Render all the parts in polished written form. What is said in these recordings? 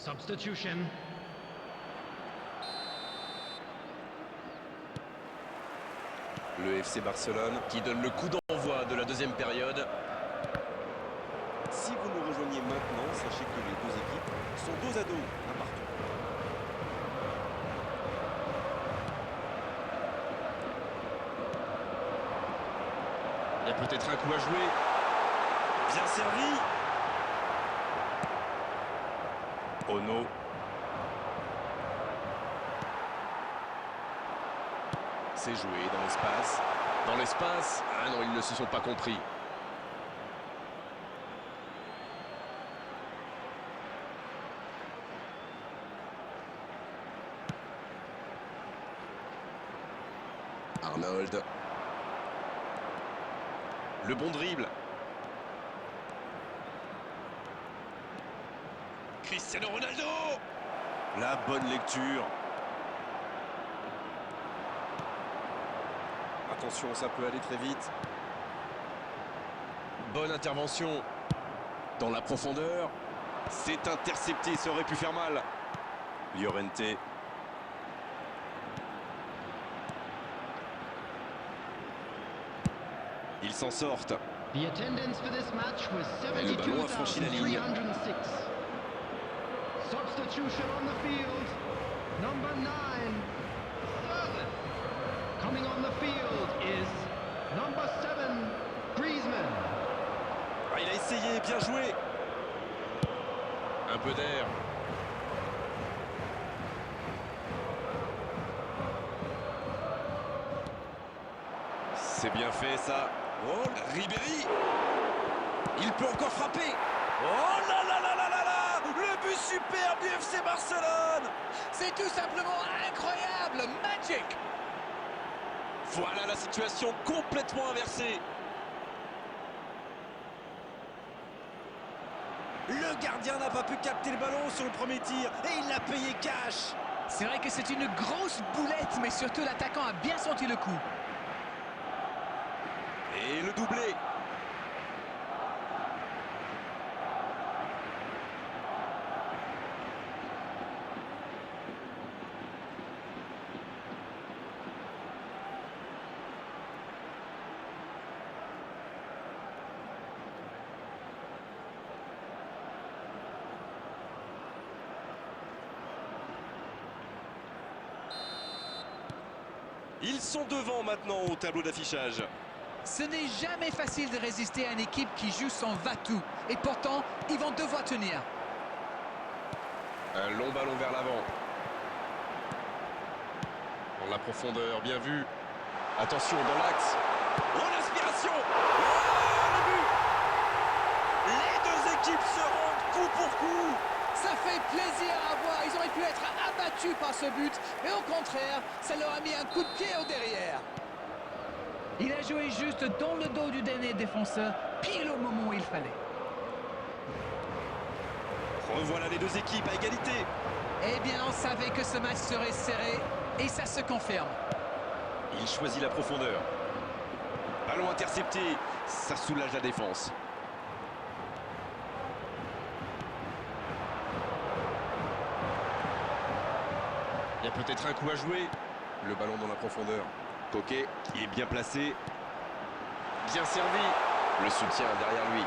Substitution. Le FC Barcelone qui donne le coup d'envoi de la deuxième période. Si vous nous rejoignez maintenant, sachez que les deux équipes sont dos à dos, un partout. Il y a peut-être un coup à jouer. Bien servi. Ono. C'est joué dans l'espace. Dans l'espace. Ah non, ils ne se sont pas compris. Arnold. Le bon dribble. Cristiano Ronaldo. La bonne lecture. Attention, ça peut aller très vite. Bonne intervention. Dans la profondeur. C'est intercepté, ça aurait pu faire mal. Llorente. Ils s'en sortent. The attendance for this match was Et le ballon a franchi la ligne. 72,306. Substitution on the field. Number 9. Coming on the field is number 7, Griezmann. Ah, il a essayé, bien joué. Un peu d'air. C'est bien fait ça. Oh, Ribéry. Il peut encore frapper. Oh là là là là là là. Le but superbe du FC Barcelone. C'est tout simplement incroyable, magic. Voilà la situation complètement inversée. Le gardien n'a pas pu capter le ballon sur le premier tir et il l'a payé cash. C'est vrai que c'est une grosse boulette, mais surtout l'attaquant a bien senti le coup. Et le doublé. Ils sont devant maintenant au tableau d'affichage. Ce n'est jamais facile de résister à une équipe qui joue son va-tout. Et pourtant, ils vont devoir tenir. Un long ballon vers l'avant. Dans la profondeur, bien vu. Attention, dans l'axe. Oh, l'inspiration. Oh, le but. Les deux équipes se rendent coup pour coup. Ça fait plaisir à voir. Ils auraient pu être abattus par ce but. Mais au contraire, ça leur a mis un coup de pied au derrière. Il a joué juste dans le dos du dernier défenseur, pile au moment où il fallait. Revoilà les deux équipes à égalité. Eh bien, on savait que ce match serait serré, et ça se confirme. Il choisit la profondeur. Ballon intercepté, ça soulage la défense. Il y a peut-être un coup à jouer. Le ballon dans la profondeur. Coquet qui est bien placé. Bien servi. Le soutien derrière lui.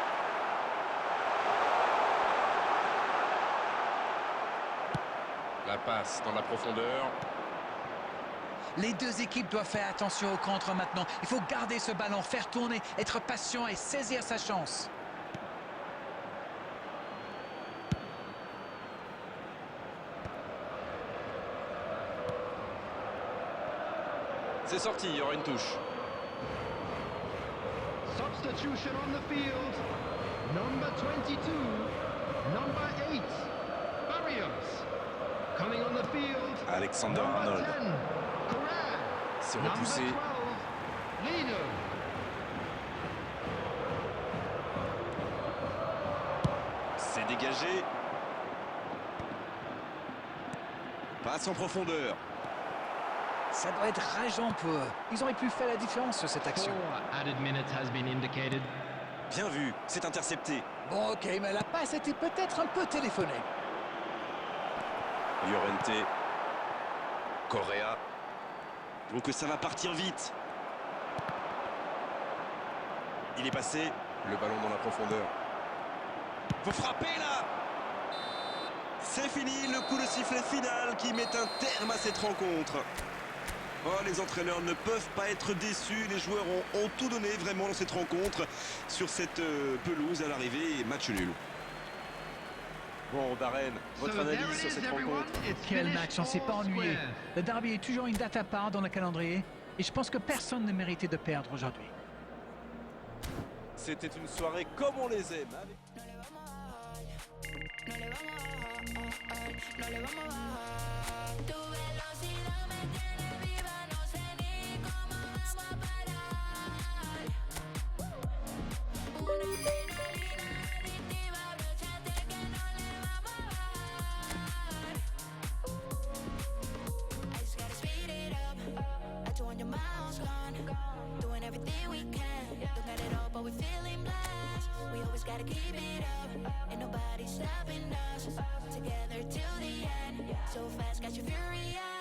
La passe dans la profondeur. Les deux équipes doivent faire attention au contre maintenant. Il faut garder ce ballon, faire tourner, être patient et saisir sa chance. C'est sorti, il y aura une touche. Substitution on the field. Number 22, number 8, Barrios. Coming on the field. Alexander Number Arnold. 10, Correa. C'est Number repoussé. 12, Lino. C'est dégagé. Passe en profondeur. Ça doit être rageant pour eux. Ils auraient pu faire la différence sur cette action. 4 added minutes has been indicated. Bien vu, c'est intercepté. Bon, ok, mais la passe était peut-être un peu téléphonée. Llorente. Correa. Donc ça va partir vite. Il est passé. Le ballon dans la profondeur. Faut frapper là. C'est fini, le coup de sifflet final qui met un terme à cette rencontre. Oh, les entraîneurs ne peuvent pas être déçus. Les joueurs ont tout donné vraiment dans cette rencontre. Sur cette pelouse à l'arrivée, match nul. Bon, Darren, votre So there analyse it sur is, cette everyone. rencontre. It's Quel finished match, on s'est pas all ennuyé. square. Le derby est toujours une date à part dans le calendrier. Et je pense que personne ne méritait de perdre aujourd'hui. C'était une soirée comme on les aime. No le vamos a bajar. Tu velocidad me tiene viva, no sé ni cómo vamos a parar. Una adrenalina adictiva, abróchate que no le vamos a bajar. I just gotta speed it up. At 200 miles gone, doing everything we can. Don't got it all, but we're feeling blessed. We always gotta keep it up. Ain't nobody stopping us. Together till the end. So fast, got you furious.